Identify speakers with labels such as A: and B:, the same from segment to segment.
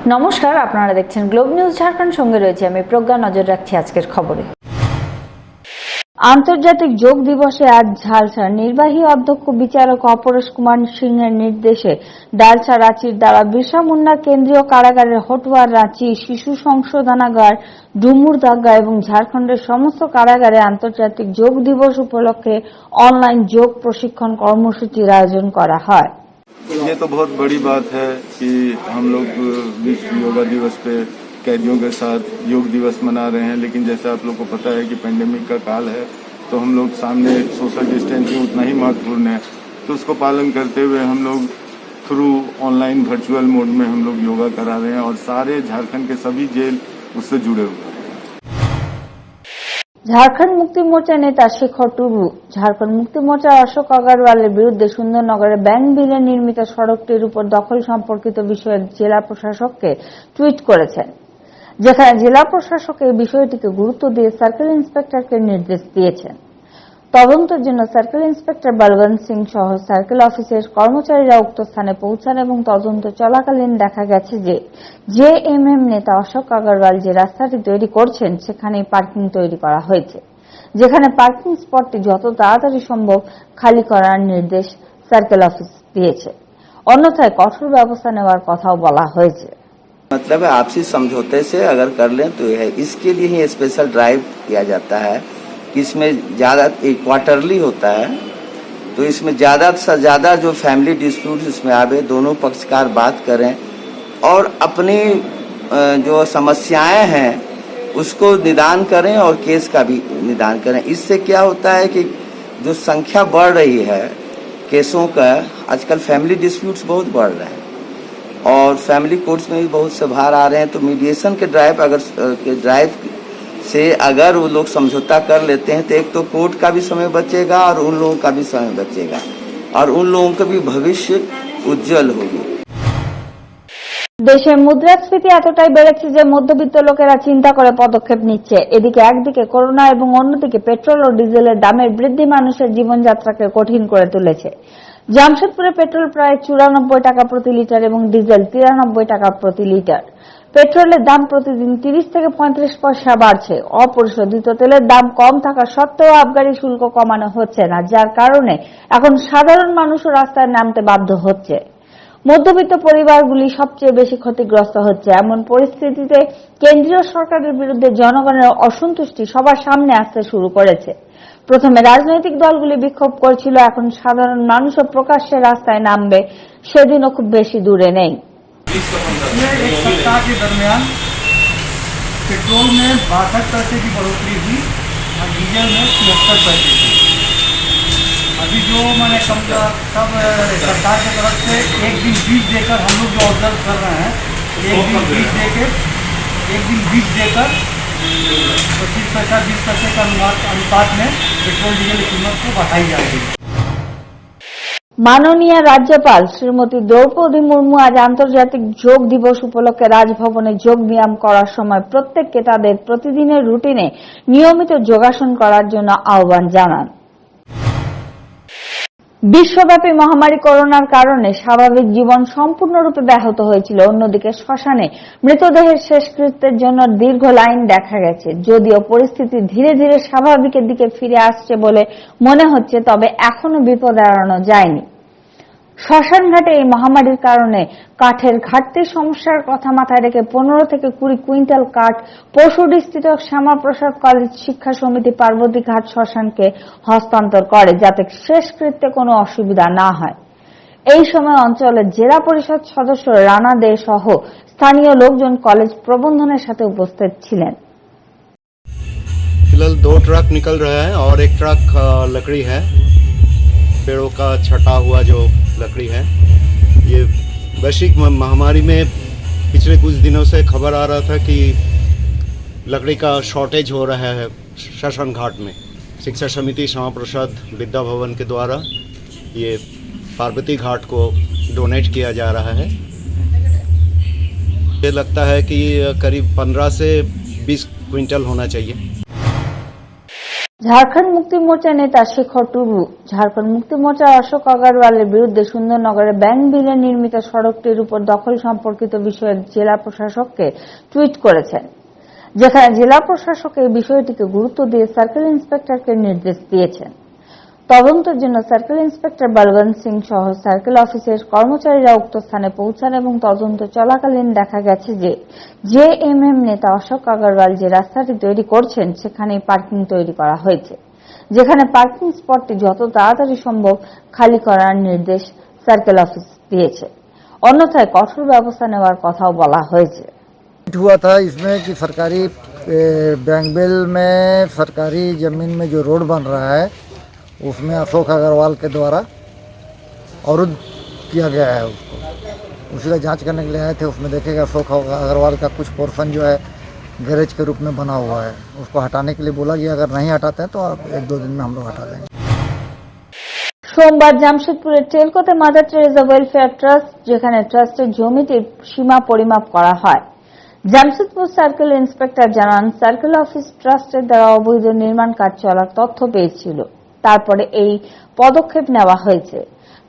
A: নমস্কার, আপনারা দেখছেন গ্লোব নিউজ ঝাড়খণ্ড। সঙ্গে রয়েছে আমি প্রজ্ঞা। নজর রাখছি আজকের খবরে। আন্তর্জাতিক যোগ দিবসে আজ ঝালসার নির্বাহী অধ্যক্ষ বিচারক অপরেশ কুমার সিংহের নির্দেশে ডালসা রাঁচির দ্বারা বিরসা মুন্ডা কেন্দ্রীয় কারাগারের হটওয়ার, রাঁচি শিশু সংশোধনাগার, ডুমুরদাঙ্গা এবং ঝাড়খণ্ডের সমস্ত কারাগারে আন্তর্জাতিক যোগ দিবস উপলক্ষে অনলাइन যোগ প্রশিক্ষণ কর্মসূচির আয়োজন করা হয়।
B: ये तो बहुत बड़ी बात है कि हम लोग विश्व योगा दिवस पे कैदियों के साथ योग दिवस मना रहे हैं, लेकिन जैसे आप लोग को पता है कि पेंडेमिक का काल है, तो हम लोग सामने सोशल डिस्टेंसिंग उतना ही महत्वपूर्ण है, तो उसको पालन करते हुए हम लोग थ्रू ऑनलाइन वर्चुअल मोड में हम लोग योगा करा रहे हैं और सारे झारखंड के सभी जेल उससे जुड़े हुए हैं।
A: ঝাড়খণ্ড মুক্তি মোর্চা নেতা শেখর টুডু ঝাড়খণ্ড মুক্তি মোর্চার অশোক অগারওয়ালের বিরুদ্ধে সুন্দরনগরে ব্যাংকবিলে নির্মিত সড়কটির উপর দখল সম্পর্কিত বিষয়ে জেলা প্রশাসককে টুইট করেছেন, যেখানে জেলা প্রশাসক এই বিষয়টিকে গুরুত্ব দিয়ে সার্কেল ইন্সপেক্টরকে নির্দেশ দিয়েছেন। তদন্তের জন্য সার্কেল ইন্সপেক্টর বলবন্ত সিং সহ সার্কেল অফিসের কর্মচারীরা উক্ত স্থানে পৌঁছান এবং তদন্ত চলাকালীন দেখা গেছে যে জেএমএম নেতা অশোক অগারওয়াল যে রাস্তাটি তৈরি করছেন সেখানেই পার্কিং তৈরি করা হয়েছে, যেখানে পার্কিং স্পটটি যত তাড়াতাড়ি সম্ভব খালি করার নির্দেশ সার্কেল অফিস দিয়েছে, অন্যথায় কঠোর ব্যবস্থা নেওয়ার কথাও বলা হয়েছে।
C: मतलब आपसी समझौते से अगर कर लें तो यह है, इसके लिए ही स्पेशल ड्राइव किया जाता है कि इसमें ज़्यादा क्वार्टरली होता है, तो इसमें ज़्यादा से ज़्यादा जो फैमिली डिस्प्यूट इसमें आवे, दोनों पक्षकार बात करें और अपनी जो समस्याएं हैं उसको निदान करें और केस का भी निदान करें। इससे क्या होता है कि जो संख्या बढ़ रही है केसों का, आजकल फैमिली डिस्प्यूट्स बहुत बढ़ रहे हैं और फैमिली कोर्ट्स में भी बहुत से बाहर आ रहे हैं, तो मीडिएशन के ड्राइव से अगर वो लोग समझौता कर लेते हैं तो एक तो कोर्ट का भी समय बचेगा और उन लोगों का भी समय बचेगा और उन लोगों का भी भविष्य उज्जवल होगी।
A: দেশে মুদ্রাস্ফীতি এতটাই বেড়েছে যে মধ্যবিত্ত লোকেরা চিন্তা করে পদক্ষেপ নিচ্ছে। এদিকে একদিকে করোনা এবং অন্যদিকে পেট্রোল ও ডিজেলের দামের বৃদ্ধি মানুষের জীবনযাত্রাকে কঠিন করে তুলেছে। জামশেদপুরে পেট্রোল প্রায় 94 টাকা প্রতি লিটার এবং ডিজেল 93 টাকা প্রতি লিটার। পেট্রোলের দাম প্রতিদিন 30 থেকে 35 পয়সা বাড়ছে। অপরিশোধিত তেলের দাম কম থাকা সত্ত্বেও আবগারি শুল্ক কমানো হচ্ছে না, যার কারণে এখন সাধারণ মানুষও রাস্তায় নামতে বাধ্য হচ্ছে। মধ্যবিত্ত পরিবারগুলি সবচেয়ে বেশি ক্ষতিগ্রস্ত হচ্ছে। এমন পরিস্থিতিতে কেন্দ্রীয় সরকারের বিরুদ্ধে জনগণের অসন্তুষ্টি সবার সামনে আসতে শুরু করেছে। প্রথমে রাজনৈতিক দলগুলি বিক্ষোভ করছিল, এখন সাধারণ মানুষও প্রকাশ্যে রাস্তায় নামবে সেদিনও খুব বেশি দূরে নেই।
D: एक सप्ताह के दरमियान पेट्रोल में 62 पैसे की बढ़ोतरी हुई और डीजल में 73 पैसे की। अभी जो मैंने सब सरकार की तरफ से एक दिन बीज देकर हम लोग जो ऑब्जर्व कर रहे हैं, एक दिन बीज देकर 25 पैसा 20 पैसे का अनुपात में पेट्रोल डीजल की कीमत को बढ़ाई जाएगी।
A: মাননীয় রাজ্যপাল শ্রীমতী দ্রৌপদী মুর্মু আজ আন্তর্জাতিক যোগ দিবস উপলক্ষে রাজভবনে যোগ ব্যায়াম করার সময় প্রত্যেককে তাদের প্রতিদিনের রুটিনে নিয়মিত যোগাসন করার জন্য আহ্বান জানান। বিশ্বব্যাপী মহামারী করোনার কারণে স্বাভাবিক জীবন সম্পূর্ণরূপে ব্যাহত হয়েছিল। অন্যদিকে শ্মশানে মৃতদেহের শেষকৃত্যের জন্য দীর্ঘ লাইন দেখা গেছে। যদিও পরিস্থিতি ধীরে ধীরে স্বাভাবিকের দিকে ফিরে আসছে বলে মনে হচ্ছে, তবে এখনো বিপদ এড়ানো যায়নি। শ্মশান ঘাটে এই মহামারীর কারণে কাঠের ঘাটতির সমস্যার কথা মাথায় রেখে 15 থেকে 20 কুইন্টাল কাঠ পশুডিস্থিত শ্যামাপ্রসাদ কলেজ শিক্ষা সমিতি পার্বতী ঘাট শ্মশানকে হস্তান্তর করে, যাতে শেষকৃত্যে কোনো অসুবিধা না হয়। এই সময় অঞ্চলের জেলা পরিষদ সদস্য রানা দে সহ স্থানীয় লোকজন কলেজ প্রবন্ধনের সাথে উপস্থিত ছিলেন।
E: फिलहाल 2 ट्रक निकल रहा है और एक ट्रक लकड़ी है, पेड़ों का छटा हुआ जो लकड़ी है। ये वैश्विक महामारी में पिछले कुछ दिनों से खबर आ रहा था कि लकड़ी का शॉर्टेज हो रहा है श्मशान घाट में। शिक्षा समिति श्यामाप्रसाद विद्या भवन के द्वारा ये पार्वती घाट को डोनेट किया जा रहा है। ये लगता है कि करीब 15 से 20 क्विंटल होना चाहिए।
A: ঝাড়খণ্ড মুক্তি মোর্চা নেতা শেখর টুডু ঝাড়খণ্ড মুক্তি মোর্চার অশোক আগরওয়ালের বিরুদ্ধে সুন্দরনগরে ব্যাংক বিলে নির্মিত সড়কটির উপর দখল সম্পর্কিত বিষয়ে জেলা প্রশাসককে টুইট করেছেন, যেখানে জেলা প্রশাসক এই বিষয়টিকে গুরুত্ব দিয়ে সার্কেল ইন্সপেক্টরকে নির্দেশ দিয়েছেন। তদন্তের জন্য সার্কেল ইন্সপেক্টর বলবন্ত সিং সহ সার্কেল অফিসের কর্মচারীরা উক্ত স্থানে পৌঁছান এবং তদন্ত চলাকালীন দেখা গেছে যে জেএমএম নেতা অশোক আগরওয়াল যে রাস্তাটি তৈরি করছেন সেখানেই পার্কিং তৈরি করা হয়েছে, যেখানে পার্কিং স্পটটি যত তাড়াতাড়ি সম্ভব খালি করার নির্দেশ সার্কেল অফিস দিয়েছে, অন্যথায় কঠোর ব্যবস্থা নেওয়ার কথাও বলা হয়েছে।
F: हुआ था इसमें कि सरकारी बैंगबिल में सरकारी ज़मीन में जो रोड बन रहा है उसमें अशोक अग्रवाल के द्वारा अवरुद्ध किया गया है। उसको उसी का जांच करने के लिए आए थे। उसमें देखेगा अशोक अग्रवाल का कुछ पोर्शन जो है गैरेज के रूप में बना हुआ है, उसको हटाने के लिए बोला गया। अगर नहीं हटाते हैं तो आप 1-2 दिन में हम लोग हटा देंगे।
A: সোমবার জামশেদপুরের টেলকোতে মাদার টেরেজা ওয়েলফেয়ার ট্রাস্ট, যেখানে ট্রাস্টের জমিটির সীমা পরিমাপ করা হয়, জামশেদপুর সার্কেল ইন্সপেক্টর জানান সার্কেল অফিস ট্রাস্টের দ্বারা অবৈধ নির্মাণ কাজ চলার তথ্য পেয়েছিল, তারপরে এই পদক্ষেপ নেওয়া হয়েছে।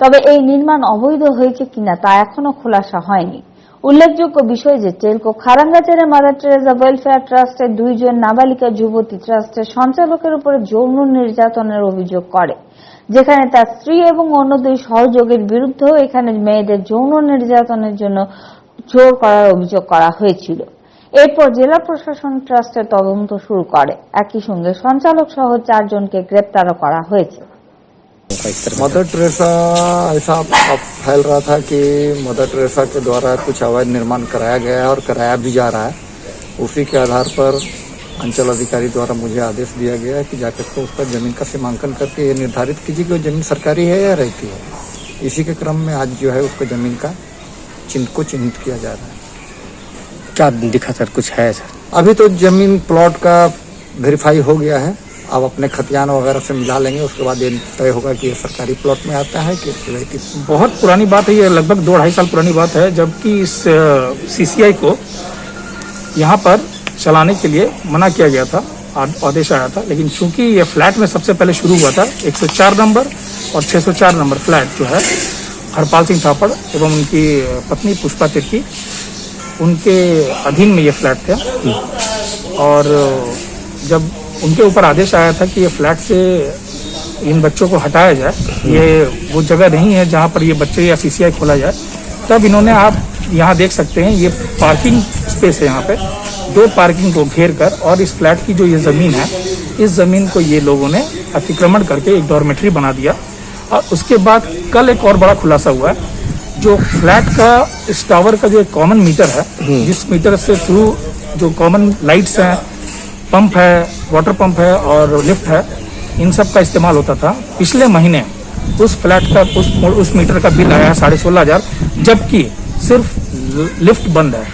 A: তবে এই নির্মাণ অবৈধ হয়েছে কিনা তা এখনো খোলাসা হয়নি। উল্লেখযোগ্য বিষয় যে টেলকো খারাঙ্গাচারে মাদার টেরেজা ওয়েলফেয়ার ট্রাস্টের 2 জন নাবালিকা যুবতী ট্রাস্টের সঞ্চালকের উপরে যৌন নির্যাতনের অভিযোগ করে, যেখানে তার স্ত্রী এবং অন্য 2 সহযোগীর বিরুদ্ধেও এখানে মেয়েদের যৌন নির্যাতনের জন্য জোর করার অভিযোগ করা হয়েছিল। এরপর জেলা প্রশাসন ট্রাস্টের তদন্ত শুরু করে, একই সঙ্গে সঞ্চালক সহ 4 জনকে গ্রেপ্তারও করা হয়েছে।
G: मदर टेरेसा ऐसा फैल रहा था कि मदर टेरेसा के द्वारा कुछ अवैध निर्माण कराया गया है और कराया भी जा रहा है। उसी के आधार पर अंचल अधिकारी द्वारा मुझे आदेश दिया गया है कि जाकर के उसका जमीन का सीमांकन करके ये निर्धारित कीजिए कि वो जमीन सरकारी है या रहती है। इसी के क्रम में आज जो है उसको जमीन का चिन्हित किया जा रहा है।
H: क्या दिखा सर, कुछ है सर?
G: अभी तो जमीन प्लॉट का वेरीफाई हो गया है। अब अपने खतियान वगैरह से मिला लेंगे, उसके बाद ये तय होगा कि ये सरकारी प्लॉट में आता है कि
I: बहुत पुरानी बात है, ये लगभग 2-2.5 साल पुरानी बात है, जबकि इस सीसीआई को यहाँ पर चलाने के लिए मना किया गया था, आदेश आया था। लेकिन चूंकि ये फ्लैट में सबसे पहले शुरू हुआ था 104 नंबर और 604 नंबर फ्लैट जो है हरपाल सिंह थापड़ एवं उनकी पत्नी पुष्पा तिर्की, उनके अधीन में ये फ्लैट थे। और जब उनके ऊपर आदेश आया था कि ये फ्लैट से इन बच्चों को हटाया जाए, ये वो जगह नहीं है जहाँ पर ये बच्चे या सीसीआई खोला जाए, तब इन्होंने, आप यहाँ देख सकते हैं, ये पार्किंग स्पेस है, यहाँ पे 2 पार्किंग को घेर कर और इस फ्लैट की जो ये ज़मीन है, इस ज़मीन को ये लोगों ने अतिक्रमण करके एक डॉर्मेट्री बना दिया। और उसके बाद कल एक और बड़ा खुलासा हुआ है, जो फ्लैट का इस टावर का जो एक कॉमन मीटर है, जिस मीटर से थ्रू जो कॉमन लाइट्स हैं, पंप है, वाटर पंप है और लिफ्ट है, इन सब का इस्तेमाल होता था। पिछले महीने उस फ्लैट का उस मीटर का बिल आया है 16,500, जबकि सिर्फ लिफ्ट बंद है,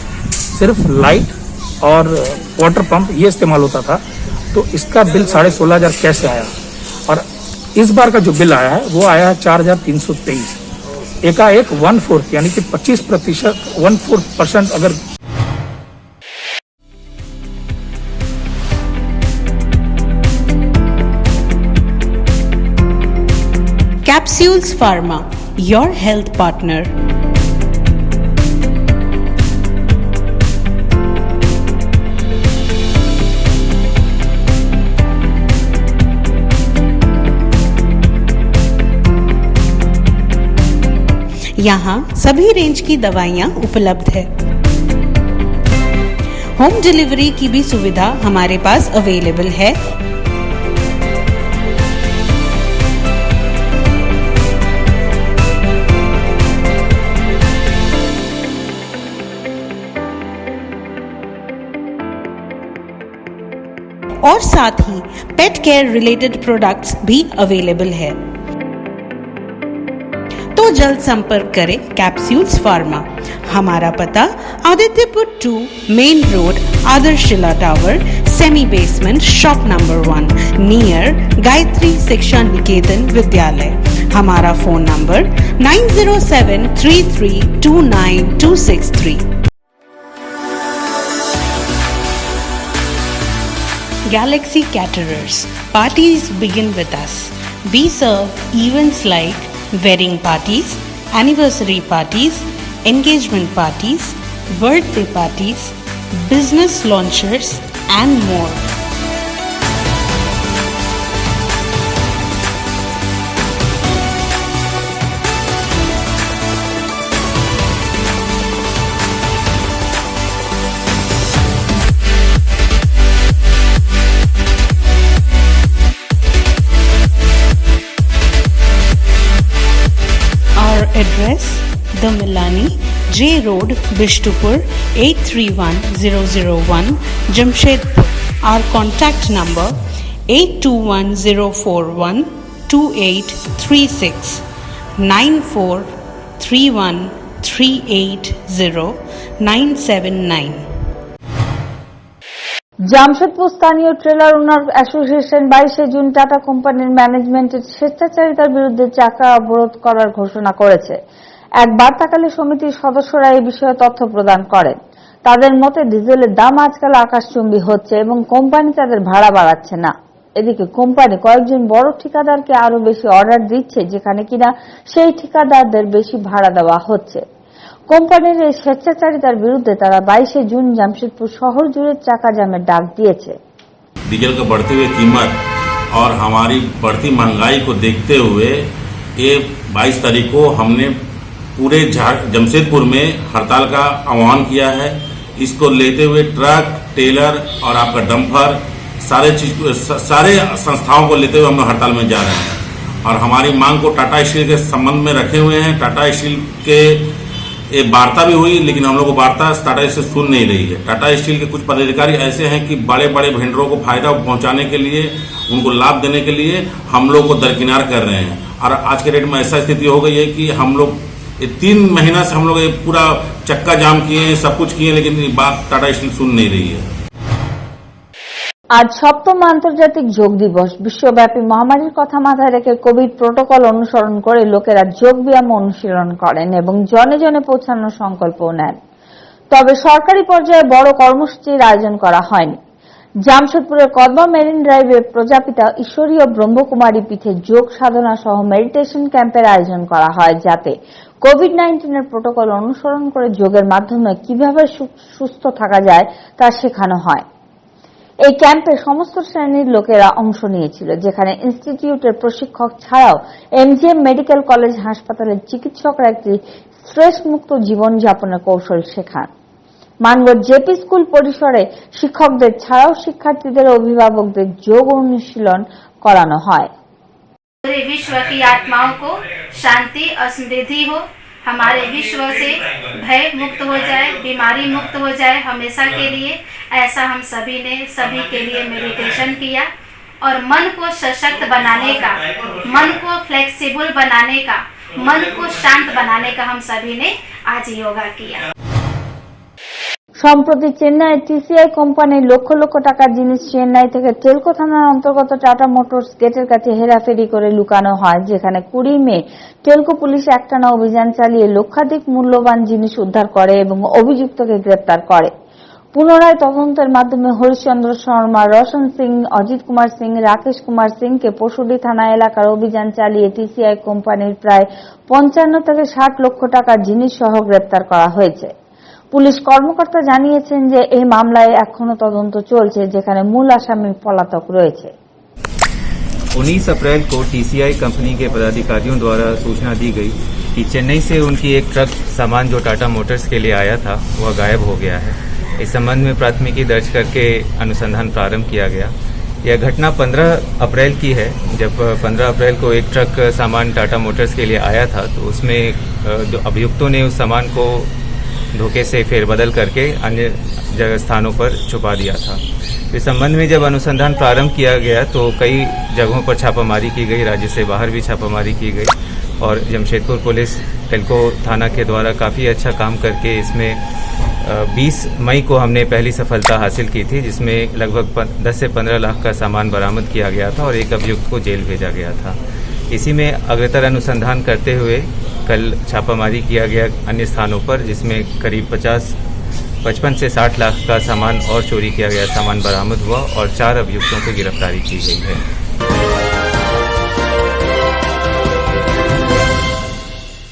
I: सिर्फ लाइट और वाटर पंप ये इस्तेमाल होता था। तो इसका बिल 16,500 कैसे आया? और इस बार का जो बिल आया है वो आया है 4,323, एकाएक 1/4 यानी कि 25%, 1/4% अगर
J: Capsules Pharma, your health partner. यहाँ सभी रेंज की दवाइयाँ उपलब्ध है। होम डिलीवरी की भी सुविधा हमारे पास अवेलेबल है। और साथ ही पेट केयर रिलेटेड प्रोडक्ट्स भी अवेलेबल है। तो जल्द संपर्क करें कैप्सूल्स फार्मा। हमारा पता Adityapur 2 main road, Adarshshila tower, semi basement, shop number 1 near Gayatri Shiksha Niketan Vidyalaya. हमारा phone number 9073329263। Galaxy Caterers. Parties begin with us. We serve events like wedding parties, anniversary parties, engagement parties, birthday parties, business launches, and more. Our address, The Milani, J Road, Bishtupur, 831001, Jamshedpur. Our contact number 8210412836 9431380979.
A: Jamshedpur স্থানীয় trailer ওনার association 22 June tata কোম্পানির ম্যানেজমেন্টের স্বেচ্ছাচারিতার বিরুদ্ধে চাকা অবরোধ করার ঘোষণা করেছে। এক বার্তাকালে সমিতির সদস্যরা এই বিষয়ে তথ্য প্রদান করেন। তাদের মতে ডিজেলের দাম আজকাল আকাশচুম্বী হচ্ছে এবং কোম্পানি তাদের ভাড়া বাড়াচ্ছে না। এদিকে কোম্পানি কয়েকজন বড় ঠিকাদারকে আরো বেশি অর্ডার দিচ্ছে, যেখানে কিনা সেই ঠিকাদারদের বেশি ভাড়া দেওয়া হচ্ছে। কোম্পানির এই স্বেচ্ছাচারিতার বিরুদ্ধে তারা 22 জুন জামশেদপুর শহর জুড়ে চাকা জ্যামের ডাক দিয়েছে।
K: डीजल का बढ़ते हुए कीमत और हमारी बढ़ती महंगाई को देखते हुए ये 22 तारीख को हमने पूरे जमशेदपुर में हड़ताल का आह्वान किया है। इसको लेते हुए ट्रक, टेलर और आपका डंपर सारे संस्थाओं को लेते हुए हम हड़ताल में जा रहे हैं और हमारी मांग को टाटा स्टील के संबंध में रखे हुए हैं। टाटा स्टील के ये वार्ता भी हुई, लेकिन हम लोग को वार्ता टाटा स्टील सुन नहीं रही है। टाटा स्टील के कुछ पदाधिकारी ऐसे हैं कि बड़े बड़े वेंडरों को फायदा पहुंचाने के लिए, उनको लाभ देने के लिए हम लोग को दरकिनार कर रहे हैं। और आज के डेट में ऐसा स्थिति हो गई है कि हम लोग 3 महीना से हम लोग ये पूरा चक्का जाम किए, सब कुछ किए, लेकिन ये बात टाटा स्टील सुन नहीं रही है।
A: আজ 7ম আন্তর্জাতিক যোগ দিবস। বিশ্বব্যাপী মহামারীর কথা মাথায় রেখে কোভিড প্রোটোকল অনুসরণ করে লোকেরা যোগ ব্যায়াম অনুশীলন করেন এবং জনে জনে পৌঁছানোর সংকল্পও নেন। তবে সরকারি পর্যায়ে বড় কর্মসূচির আয়োজন করা হয়নি। জামশেদপুরের কদমা মেরিন ড্রাইভে প্রজাপিতা ঈশ্বরীয় ব্রহ্মকুমারী পীঠে যোগ সাধনা সহ মেডিটেশন ক্যাম্পের আয়োজন করা হয়, যাতে কোভিড-19 প্রোটোকল অনুসরণ করে যোগের মাধ্যমে কিভাবে সুস্থ থাকা যায় তা শেখানো হয়। এই ক্যাম্পে সমস্ত শ্রেণীর লোকেরা অংশ নিয়েছিল, যেখানে ইনস্টিটিউটের প্রশিক্ষক ছাড়াও এমজিএম মেডিকেল কলেজ হাসপাতালের চিকিৎসকরা একটি স্ট্রেস মুক্ত জীবনযাপনের কৌশল শেখান। মানগড় জেপি স্কুল পরিসরে শিক্ষকদের ছাড়াও শিক্ষার্থীদের অভিভাবকদের যোগ অনুশীলন করানো হয়।
L: पूरे विश्व की आत्माओं को शांति और समृद्धि हो, हमारे विश्व से भय मुक्त हो जाए, बीमारी मुक्त हो जाए हमेशा के लिए। ऐसा हम सभी ने सभी के लिए मेडिटेशन किया और मन को सशक्त बनाने का, मन को फ्लेक्सिबल बनाने का, मन को शांत बनाने का हम सभी ने आज योगा किया।
A: সম্প্রতি চেন্নাইয়ের টিসিআই কোম্পানির লক্ষ লক্ষ টাকার জিনিস চেন্নাই থেকে টেলকো থানার অন্তর্গত টাটা মোটরস গেটের কাছে হেরাফেরি করে লুকানো হয়, যেখানে 20 মে টেলকো পুলিশ একটানা অভিযান চালিয়ে লক্ষাধিক মূল্যবান জিনিস উদ্ধার করে এবং অভিযুক্তকে গ্রেপ্তার করে। পুনরায় তদন্তের মাধ্যমে হরিশ্চন্দ্র শর্মা, রোশন সিং, অজিত কুমার সিং, রাকেশ কুমার সিংকে পশুডি থানা এলাকার অভিযান চালিয়ে টিসিআই কোম্পানির প্রায় 55 থেকে 60 লক্ষ টাকার জিনিস সহ গ্রেপ্তার করা হয়েছে। পুলিশ কর্মকর্তা জানিয়েছেন যে এই মামলায় এখনো তদন্ত চলছে, যেখানে মূল আসামি পলাতক রয়েছে।
M: 19 अप्रैल को टीसीआई कंपनी के पदाधिकारियों द्वारा सूचना दी गई कि चेन्नई से उनकी एक ट्रक सामान जो टाटा मोटर्स के लिए आया था वह गायब हो गया है। इस संबंध में प्राथमिकी दर्ज करके अनुसंधान प्रारंभ किया गया। यह घटना 15 अप्रैल की है, जब 15 अप्रैल को एक ट्रक सामान टाटा मोटर्स के लिए आया था, तो उसमें जो अभियुक्तों ने उस सामान को धोखे से फेरबदल करके अन्य जगह स्थानों पर छुपा दिया था। इस संबंध में जब अनुसंधान प्रारंभ किया गया तो कई जगहों पर छापामारी की गई, राज्य से बाहर भी छापामारी की गई और जमशेदपुर पुलिस टेल्को थाना के द्वारा काफ़ी अच्छा काम करके इसमें 20 मई को हमने पहली सफलता हासिल की थी, जिसमें लगभग 10 से 15 लाख का सामान बरामद किया गया था और एक अभियुक्त को जेल भेजा गया था। इसी में अग्रतर अनुसंधान करते हुए कल छापामारी किया गया अन्य स्थानों पर, जिसमें करीब 50 55 से 60 लाख का सामान और चोरी किया गया सामान बरामद हुआ और 4 अभियुक्तों की गिरफ्तारी की गई है।